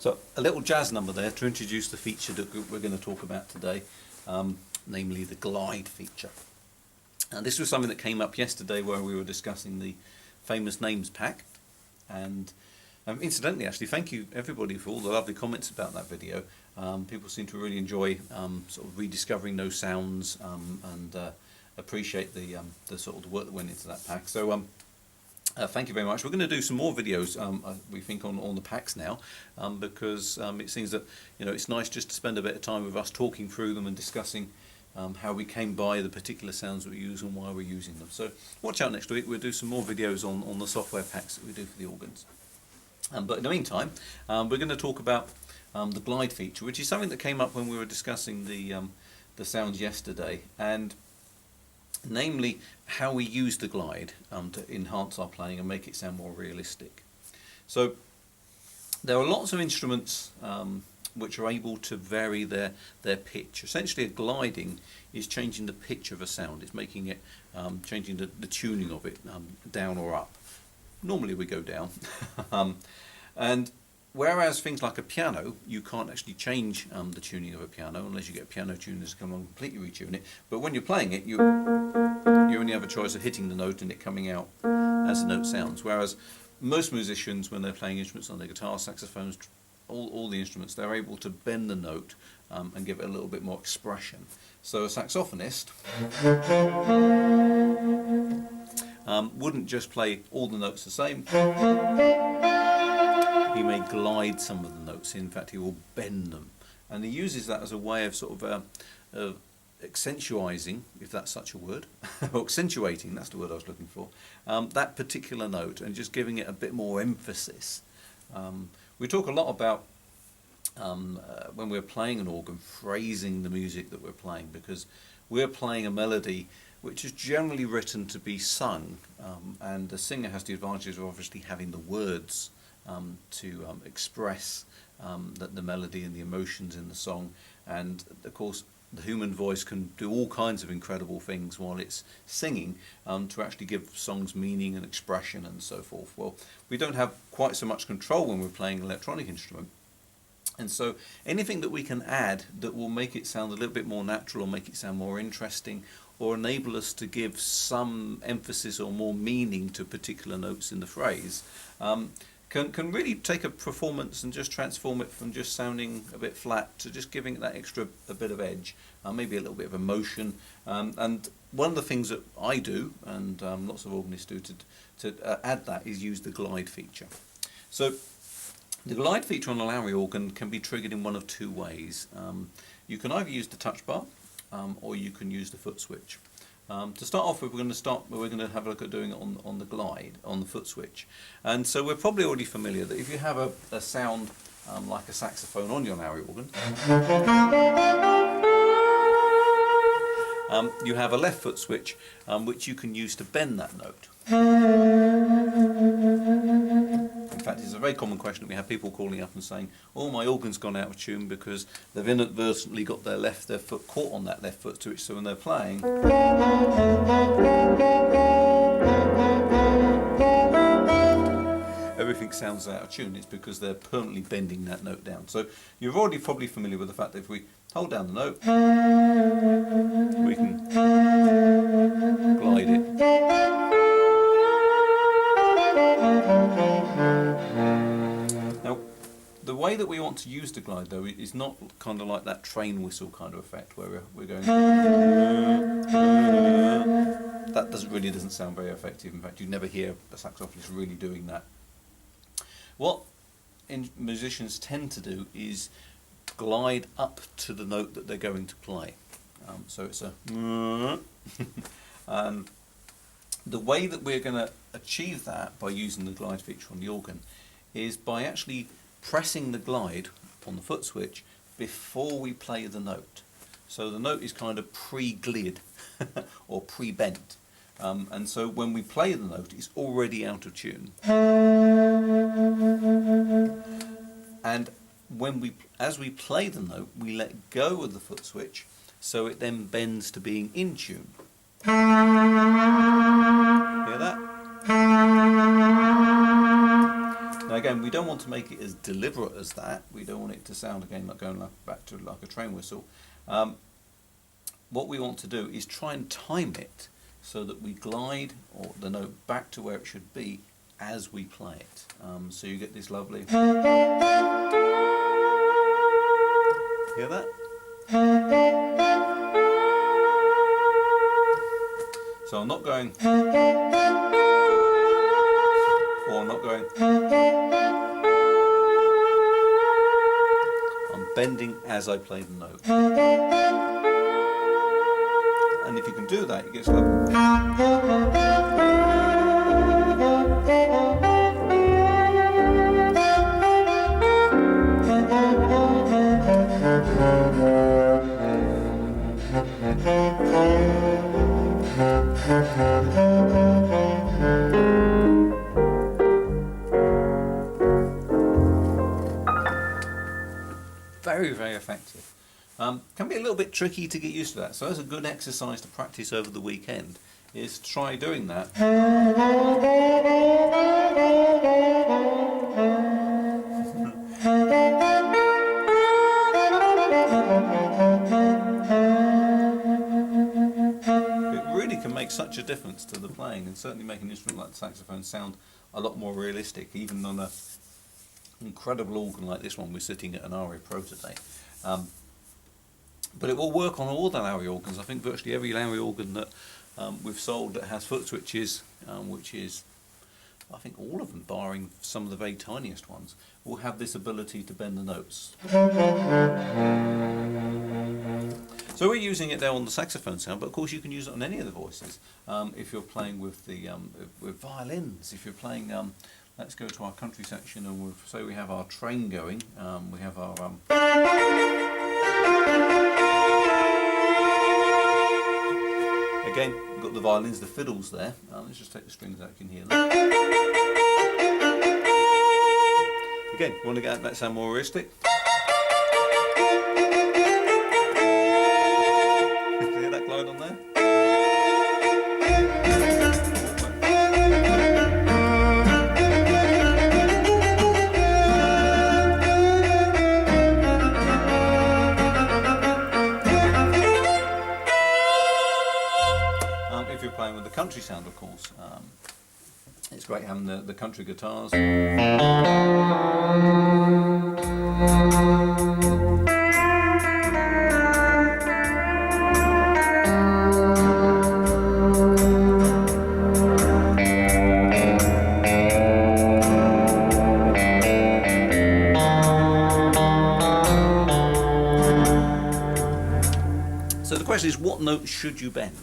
So a little jazz number there to introduce the feature that we're going to talk about today, namely the glide feature. And this was something that came up yesterday where we were discussing the famous names pack. And incidentally, actually, thank you everybody for all the lovely comments about that video. People seem to really enjoy sort of rediscovering those sounds and appreciate the sort of the work that went into that pack. So thank you very much. We're going to do some more videos, we think, on the packs now, because it seems that it's nice just to spend a bit of time with us talking through them and discussing how we came by the particular sounds that we use and why we're using them. So watch out next week. We'll do some more videos on the software packs that we do for the organs. But in the meantime, we're going to talk about the glide feature, which is something that came up when we were discussing the sounds yesterday, and namely how we use the glide to enhance our playing and make it sound more realistic. So there are lots of instruments which are able to vary their pitch. Essentially, a gliding is changing the pitch of a sound. It's making it changing the tuning of it down or up. Normally we go down. And whereas things like a piano, you can't actually change the tuning of a piano unless you get piano tuners to come along and completely retune it. But when you're playing it, you only have a choice of hitting the note and it coming out as the note sounds. Whereas most musicians, when they're playing instruments on their guitar, saxophones, all the instruments, they're able to bend the note and give it a little bit more expression. So a saxophonist wouldn't just play all the notes the same. He may glide some of the notes. In fact, he will bend them, and he uses that as a way of sort of accentuating, if that's such a word, or accentuating, that's the word I was looking for, that particular note, and just giving it a bit more emphasis. We talk a lot about when we're playing an organ, phrasing the music that we're playing, because we're playing a melody which is generally written to be sung, and the singer has the advantage of obviously having the words to express the melody and the emotions in the song. And of course the human voice can do all kinds of incredible things while it's singing to actually give songs meaning and expression and so forth. Well, we don't have quite so much control when we're playing an electronic instrument, and so anything that we can add that will make it sound a little bit more natural or make it sound more interesting or enable us to give some emphasis or more meaning to particular notes in the phrase can really take a performance and just transform it from just sounding a bit flat to just giving it that extra a bit of edge, maybe a little bit of emotion. And one of the things that I do, and lots of organists do to add that, is use the glide feature. So the glide feature on a Lowrye organ can be triggered in one of two ways. You can either use the touch bar or you can use the foot switch. To start off with, we're going to have a look at doing it on the glide, on the foot switch. And so we're probably already familiar that if you have a sound like a saxophone on your Lowrye organ, you have a left foot switch which you can use to bend that note. In fact, it's a very common question that we have people calling up and saying, "Oh, my organ's gone out of tune because they've inadvertently got their foot caught on that left foot switch, so when they're playing, everything sounds out of tune." It's because they're permanently bending that note down. So you're already probably familiar with the fact that if we hold down the note, we can glide it. Now, the way that we want to use the glide, though, is not kind of like that train whistle kind of effect where we're going. That doesn't sound very effective. In fact, you never hear a saxophonist really doing that. What musicians tend to do is glide up to the note that they're going to play. So it's a and the way that we're going to achieve that by using the glide feature on the organ is by actually pressing the glide on the foot switch before we play the note. So the note is kind of pre-glid or pre-bent. And so when we play the note, it's already out of tune. And as we play the note, we let go of the foot switch, so it then bends to being in tune. Hear that? Now again, we don't want to make it as deliberate as that. We don't want it to sound again like going back to like a train whistle. What we want to do is try and time it so that we glide or the note back to where it should be as we play it. So you get this lovely. Hear that? So I'm not going, or I'm not going. I'm bending as I play the note. And if you can do that, it gets lovely. Very, very effective. Can be a little bit tricky to get used to that, so that's a good exercise to practice over the weekend, is try doing that. It really can make such a difference to the playing, and certainly make an instrument like the saxophone sound a lot more realistic, even on an incredible organ like this one we're sitting at an Lowrye Pro today. But it will work on all the Lowrye organs. I think virtually every Lowrye organ that we've sold that has foot switches, which is, I think all of them, barring some of the very tiniest ones, will have this ability to bend the notes. So we're using it there on the saxophone sound, but of course you can use it on any of the voices. If you're playing with the with violins, if you're playing, let's go to our country section, and we'll say we have our train going. We have our again, we've got the violins, the fiddles there. Let's just take the strings out, you can hear them. Again, you want to get that sound more realistic. Hear that glide on there? If you're playing with the country sound, of course, it's great having the country guitars. So the question is, what note should you bend?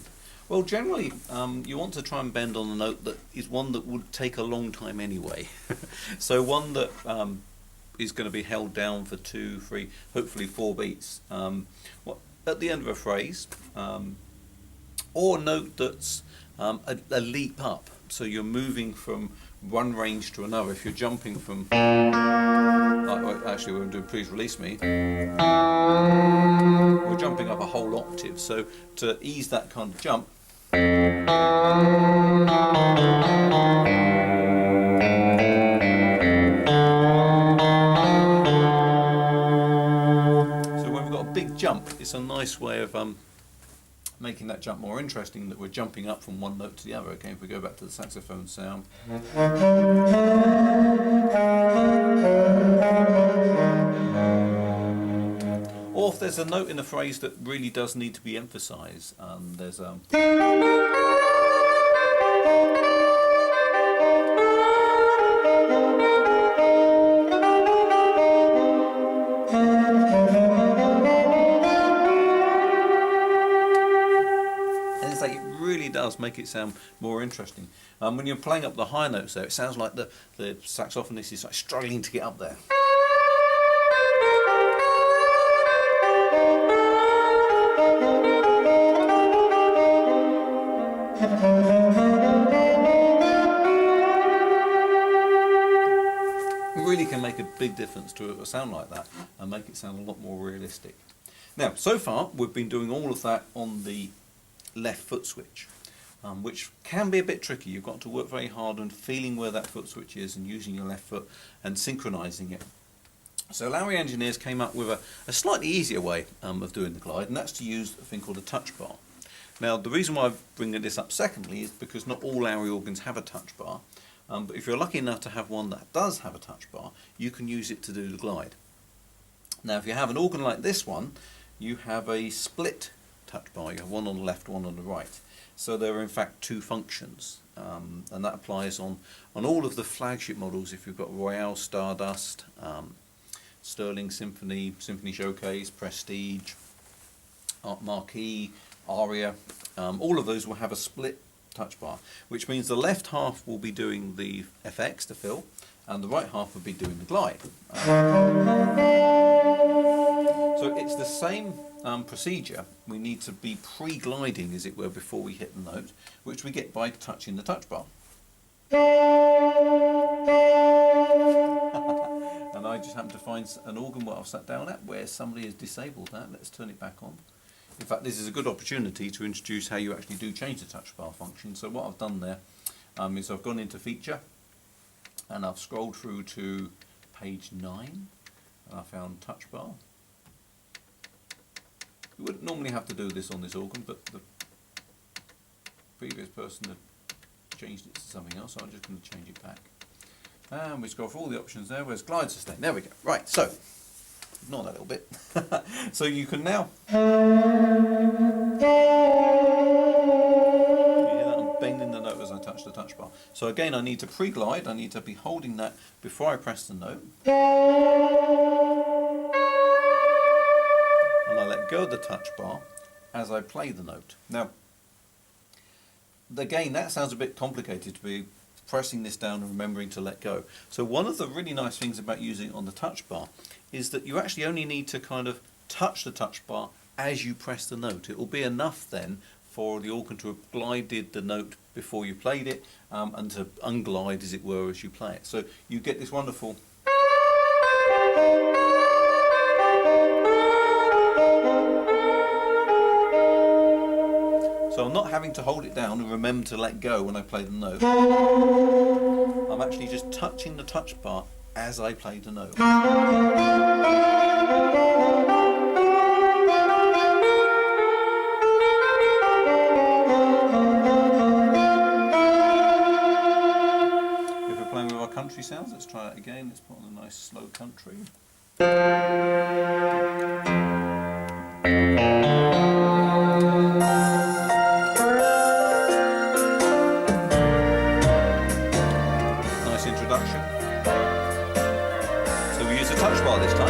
Well, generally, you want to try and bend on a note that is one that would take a long time anyway. So one that is going to be held down for 2, 3, hopefully 4 beats. At the end of a phrase, or a note that's a leap up. So you're moving from one range to another. If you're jumping from, actually we're going to do Please Release Me. We're jumping up a whole octave. So to ease that kind of jump, so when we've got a big jump, it's a nice way of making that jump more interesting, that we're jumping up from one note to the other. Okay, if we go back to the saxophone sound. Or if there's a note in a phrase that really does need to be emphasised, there's and it's like it really does make it sound more interesting. When you're playing up the high notes there, it sounds like the saxophonist is like struggling to get up there. Really can make a big difference to a sound like that and make it sound a lot more realistic. Now, so far we've been doing all of that on the left foot switch. which can be a bit tricky. You've got to work very hard on feeling where that foot switch is and using your left foot and synchronising it. So Lowrye engineers came up with a slightly easier way of doing the glide, and that's to use a thing called a touch bar. Now the reason why I'm bringing this up secondly is because not all Lowrye organs have a touch bar, but if you're lucky enough to have one that does have a touch bar, you can use it to do the glide. Now if you have an organ like this one, you have a split touch bar. You have one on the left, one on the right. So there are in fact two functions, and that applies on all of the flagship models. If you've got Royale, Stardust, Sterling Symphony, Symphony Showcase, Prestige, Marquee, Aria, all of those will have a split touch bar, which means the left half will be doing the FX, the fill, and the right half will be doing the glide. So it's the same procedure. We need to be pre-gliding, as it were, before we hit the note, which we get by touching the touch bar. And I just happened to find an organ where I've sat down at where somebody has disabled that. Let's turn it back on. In fact, this is a good opportunity to introduce how you actually do change the touch bar function. So what I've done there is I've gone into feature and I've scrolled through to page 9 and I found touch bar. You wouldn't normally have to do this on this organ, but the previous person had changed it to something else, so I'm just going to change it back. And we scroll for all the options there. Where's glide sustain? There we go. Right, so ignore that little bit. So you can now. You hear that? I'm bending the note as I touch the touch bar. So again, I need to pre-glide. I need to be holding that before I press the note. And I let go of the touch bar as I play the note. Now, again, that sounds a bit complicated to be pressing this down and remembering to let go. So one of the really nice things about using it on the touch bar is that you actually only need to kind of touch the touch bar as you press the note. It will be enough then for the organ to have glided the note before you played it, and to unglide, as it were, as you play it. So you get this wonderful. So I'm not having to hold it down and remember to let go when I play the note. I'm actually just touching the touch bar as I play the note. If we're playing with our country sounds, let's try it again. Let's put on a nice slow country. So we use the touch bar this time.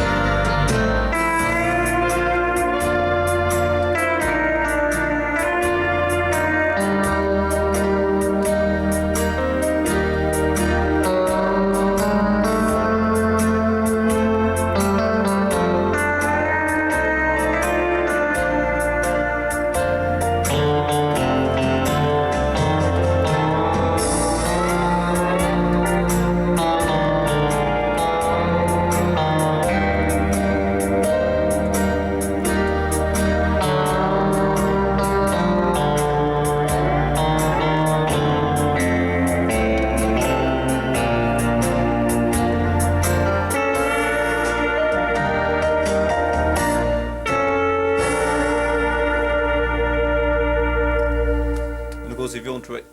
If you want to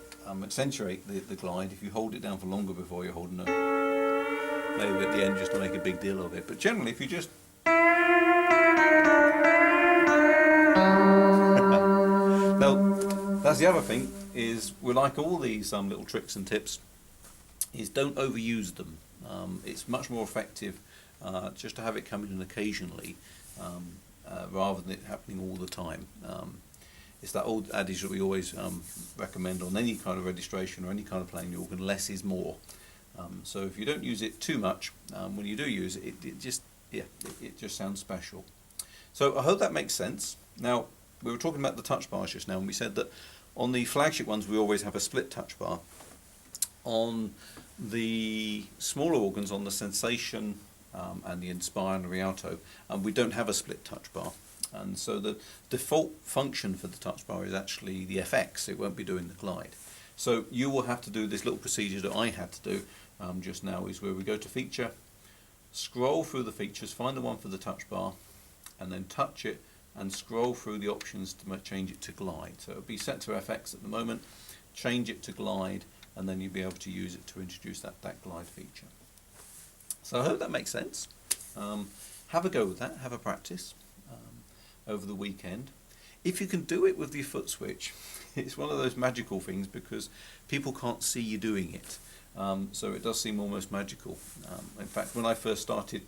accentuate the glide, if you hold it down for longer before you're holding it, maybe at the end just to make a big deal of it, but generally if you just now, that's the other thing, is we like all these little tricks and tips, is don't overuse them. It's much more effective just to have it coming in occasionally, rather than it happening all the time. It's that old adage that we always recommend on any kind of registration or any kind of playing the organ: less is more. So if you don't use it too much, when you do use it, it just sounds special. So I hope that makes sense. Now, we were talking about the touch bars just now, and we said that on the flagship ones we always have a split touch bar. On the smaller organs, on the Sensation and the Inspire and the Rialto, we don't have a split touch bar. And so the default function for the touch bar is actually the FX. It won't be doing the glide. So you will have to do this little procedure that I had to do just now, is where we go to feature, scroll through the features, find the one for the touch bar, and then touch it and scroll through the options to change it to glide. So it'll be set to FX at the moment, change it to glide, and then you'll be able to use it to introduce that glide feature. So I hope that makes sense. Have a go with that, have a practice over the weekend. If you can do it with your foot switch, it's one of those magical things because people can't see you doing it. So it does seem almost magical. In fact, when I first started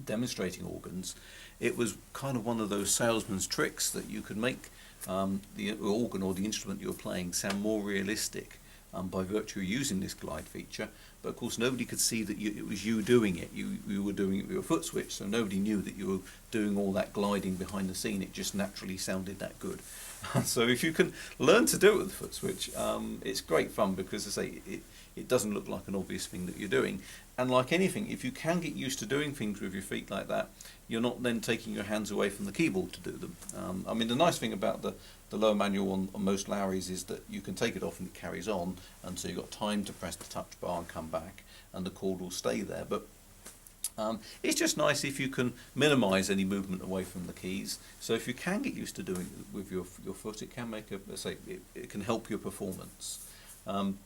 demonstrating organs, it was kind of one of those salesman's tricks that you could make the organ or the instrument you're playing sound more realistic by virtue of using this glide feature. But of course nobody could see that it was you doing it. You were doing it with your foot switch, so nobody knew that you were doing all that gliding behind the scene. It just naturally sounded that good. So if you can learn to do it with the foot switch, it's great fun because, as I say, it doesn't look like an obvious thing that you're doing. And like anything, if you can get used to doing things with your feet like that, you're not then taking your hands away from the keyboard to do them. I mean, the nice thing about the lower manual on most Lowry's is that you can take it off and it carries on, and so you've got time to press the touch bar and come back, and the chord will stay there. But it's just nice if you can minimise any movement away from the keys. So if you can get used to doing it with your foot, it can make it can help your performance. And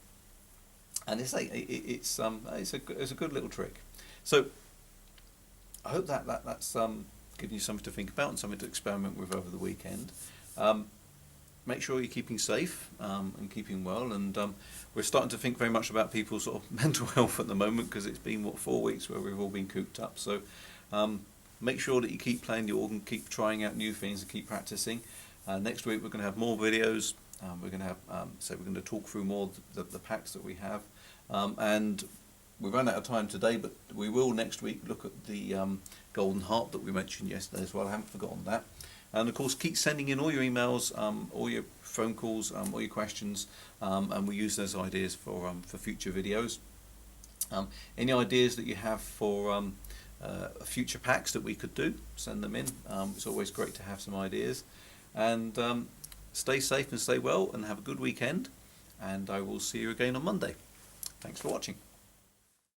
it's a good little trick. So I hope that's giving you something to think about and something to experiment with over the weekend. Make sure you're keeping safe and keeping well, and we're starting to think very much about people's sort of mental health at the moment, because it's been 4 weeks where we've all been cooped up. So make sure that you keep playing the organ, keep trying out new things, and keep practicing. Next week we're going to have more videos. We're going to have we're going to talk through more of the packs that we have, and we've run out of time today, but we will next week look at the golden harp that we mentioned yesterday as well. I haven't forgotten that. And of course, keep sending in all your emails, all your phone calls, all your questions, and we use those ideas for future videos. Any ideas that you have for future packs that we could do, send them in. It's always great to have some ideas. And stay safe and stay well, and have a good weekend. And I will see you again on Monday. Thanks for watching.